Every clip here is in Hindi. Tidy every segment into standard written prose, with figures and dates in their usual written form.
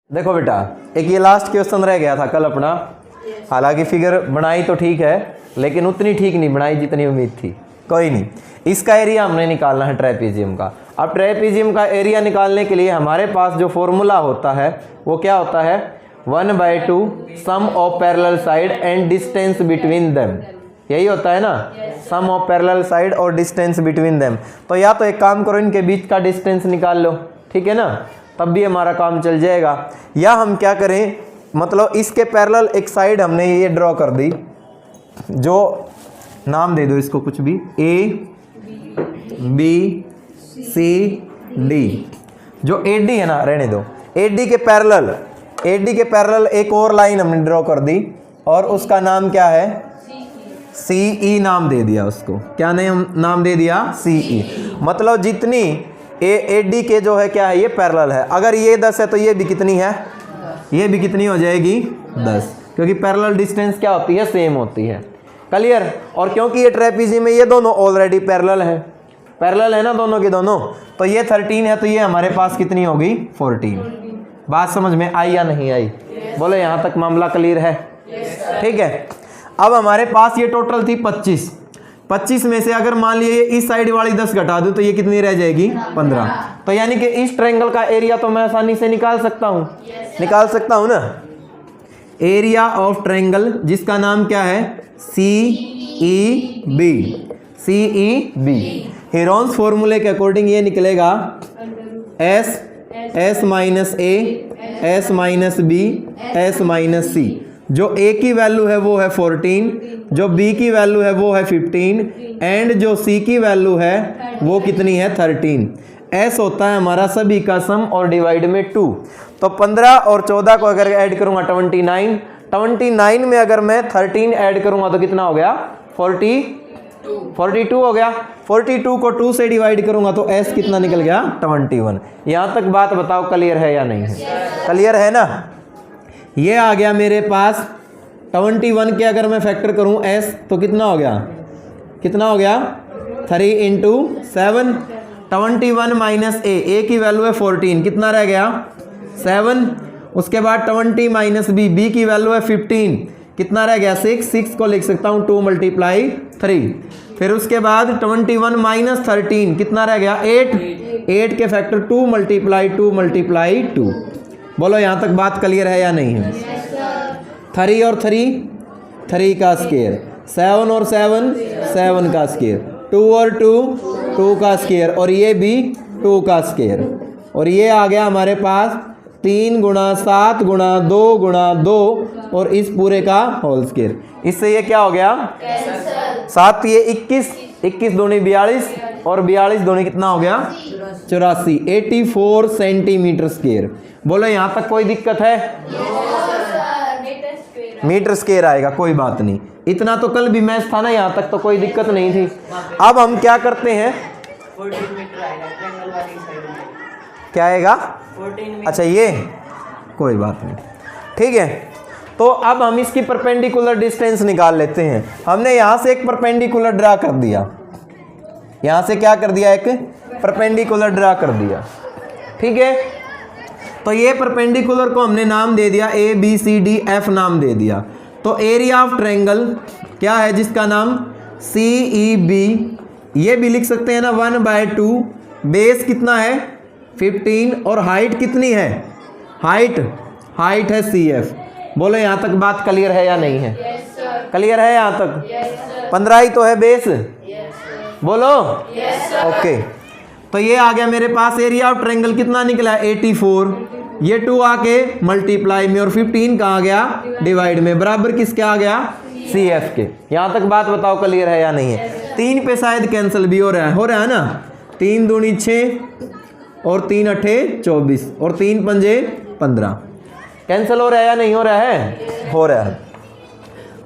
देखो बेटा, एक ये लास्ट क्वेश्चन रह गया था कल अपना। हालांकि फिगर बनाई तो ठीक है, लेकिन उतनी ठीक नहीं बनाई जितनी उम्मीद थी। कोई नहीं, इसका एरिया हमने निकालना है ट्रेपीजियम का। अब ट्रेपीजियम का एरिया निकालने के लिए हमारे पास जो फॉर्मूला होता है वो क्या होता है, 1/2 sum of parallel side and distance between them. यही होता है ना, सम ऑफ पैरेलल साइड और डिस्टेंस बिटवीन देम। तो या तो एक काम करो, इनके बीच का डिस्टेंस निकाल लो, ठीक है ना, तब भी हमारा काम चल जाएगा। या हम क्या करें, मतलब इसके पैरेलल एक साइड हमने ये ड्रॉ कर दी, जो नाम दे दो इसको कुछ भी, ए बी सी डी। जो AD है ना, रहने दो, AD के पैरेलल एक और लाइन हमने ड्रॉ कर दी और उसका नाम क्या है, CE नाम दे दिया उसको। क्या नाम दे दिया, CE। मतलब जितनी AD के जो है क्या है, ये पैरेलल है। अगर ये 10 है तो ये भी कितनी है, ये भी कितनी हो जाएगी, 10, क्योंकि पैरेलल डिस्टेंस क्या होती है, सेम होती है। क्लियर। और क्योंकि ये ट्रेपीजियम में ये दोनों ऑलरेडी पैरेलल है ना, दोनों के दोनों, तो ये 13 है, तो ये हमारे पास कितनी होगी, 14। बात समझ में आई या नहीं आई? बोलो, यहाँ तक मामला क्लियर है? ठीक है। अब हमारे पास ये टोटल थी 25 में से अगर मान लिए इस साइड वाली 10 घटा दूं तो ये कितनी रह जाएगी, 15। तो यानी कि इस ट्रायंगल का एरिया तो मैं आसानी से निकाल सकता हूं, निकाल सकता हूं ना। एरिया ऑफ ट्रायंगल जिसका नाम क्या है, CEB। हेरोन्स फॉर्मूले के अकॉर्डिंग ये निकलेगा S minus A, S minus B, S minus C। जो A की वैल्यू है वो है 14, जो B की वैल्यू है वो है 15 एंड जो C की वैल्यू है वो कितनी है, 13। S होता है हमारा सभी का सम और डिवाइड में 2। तो 15 और 14 को अगर ऐड करूंगा 29 में अगर मैं 13 ऐड करूंगा तो कितना हो गया, 42 हो गया। 42 को 2 से डिवाइड करूंगा तो S कितना निकल गया, 21। यहां तक बात बताओ क्लियर है या नहीं है? क्लियर है ना। ये आ गया मेरे पास 21 के अगर मैं फैक्टर करूं S तो कितना हो गया, 3 इंटू 7। 21 माइनस A की वैल्यू है 14, कितना रह गया, 7। उसके बाद 20 माइनस B की वैल्यू है 15, कितना रह गया, 6 को लिख सकता हूं 2 × 3। फिर उसके बाद 21 माइनस 13 कितना रह गया, 8 के फैक्टर 2 × 2। बोलो, यहां तक बात क्लियर है या नहीं है? 3 और 3 का स्क्वायर, 7 और 7 का स्क्वायर, 2 और 2 का स्क्वायर, और ये भी 2 का स्क्वायर। और ये आ गया हमारे पास 3 × 7 × 2 × 2 और इस पूरे का होल स्क्वायर। इससे ये क्या हो गया, 7 ये 21 दूनी 42 और 42 दूनी कितना हो गया, 84, 84 सेंटीमीटर स्क्वायर। बोलो, यहां तक कोई दिक्कत है? मीटर स्क्वायर आएगा, कोई बात नहीं। इतना तो कल भी मैच था ना, यहां तक तो कोई दिक्कत नहीं थी। अब हम क्या करते हैं, 14 मीटर आएगा ट्रायंगल वाली साइड में। क्या आएगा, 14 मीटर। अच्छा ये, कोई बात नहीं, ठीक है। तो अब हम इसकी परपेंडिकुलर डिस्टेंस निकाल लेते हैं। हमने यहां से एक परपेंडिकुलर ड्रा कर दिया, यहां से क्या कर दिया, एक परपेंडिकुलर ड्रा कर दिया, ठीक है। तो ये परपेंडिकुलर को हमने नाम दे दिया ABCDF नाम दे दिया। तो एरिया ऑफ ट्रायंगल क्या है, जिसका नाम CEB। ये भी लिख सकते हैं ना, 1/2। बेस कितना है, 15 और हाइट कितनी है, हाइट है CF। बोलो, यहां तक बात क्लियर है या नहीं है? क्लियर है यहां तक? 15 ही तो है बेस, बोलो। ओके, तो ये आ गया मेरे पास एरिया ऑफ ट्रायंगल, कितना निकला, 84। ये 2 आके मल्टीप्लाई में और 15 कहाँ गया, डिवाइड में, बराबर किसके आ गया, CF के। यहां तक बात बताओ क्लियर है या नहीं है? 3 पे शायद कैंसिल भी हो रहा है ना, 3 दूनी 6 और 3 अठे 24 और 3 पंजे 15। कैंसिल हो रहा है या नहीं हो रहा है? हो रहा है।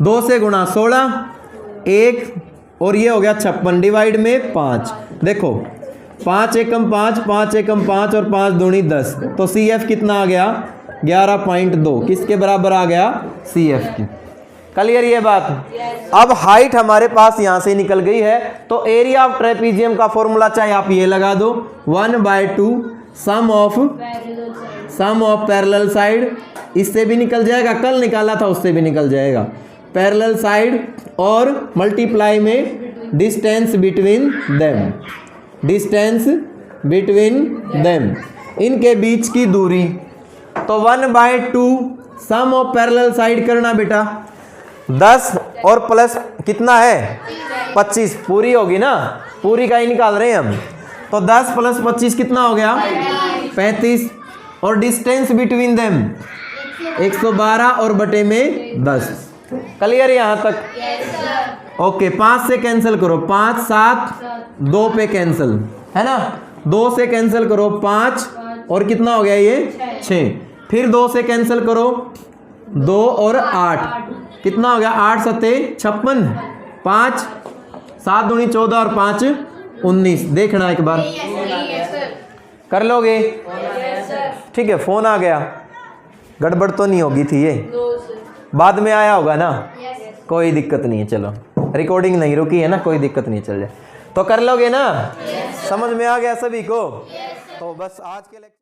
2 से गुणा 16, 1 और ये हो गया 56, डिवाइड में 5। देखो, 5 एकम 5, 5 एकम 5 और 5 दूनी 10। तो CF कितना आ गया, 11.2। किसके बराबर आ गया, CF की। क्लियर ये बात? अब हाइट हमारे पास यहां से निकल गई है, तो एरिया ऑफ ट्रेपीजियम का फॉर्मूला चाहे आप ये लगा दो, 1/2 sum of sum of parallel side, इससे भी निकल जाएगा, कल निकाला था उससे भी निकल जाएगा, पैरेलल साइड और मल्टीप्लाई में distance between them, distance between them, इनके बीच की दूरी। तो 1/2 सम ऑफ पैरेलल साइड करना बेटा, 10 और प्लस कितना है 25, पूरी होगी ना, पूरी का ही निकाल रहे हैं हम। तो 10 + 25 कितना हो गया 35, और डिस्टेंस बिटवीन देम 112 और बटे में 10। क्लियर यहाँ तक? ओके, 5 से कैंसिल करो, 5 7 2 पे कैंसिल है ना, 2 से कैंसिल करो 5 और कितना हो गया ये 6, फिर 2 से कैंसिल करो 2 और 8 कितना हो गया 8 7 56, 5 7 दूनी 14 और 5 19। देखना एक बार कर लोगे? ठीक है, फोन आ गया, गड़बड़ तो नहीं होगी थी ये, बाद में आया होगा ना, कोई दिक्कत नहीं है, चलो रिकॉर्डिंग नहीं रुकी है ना, कोई दिक्कत नहीं, चल जाए। तो कर लोगे ना? समझ में आ गया सभी को? तो बस आज के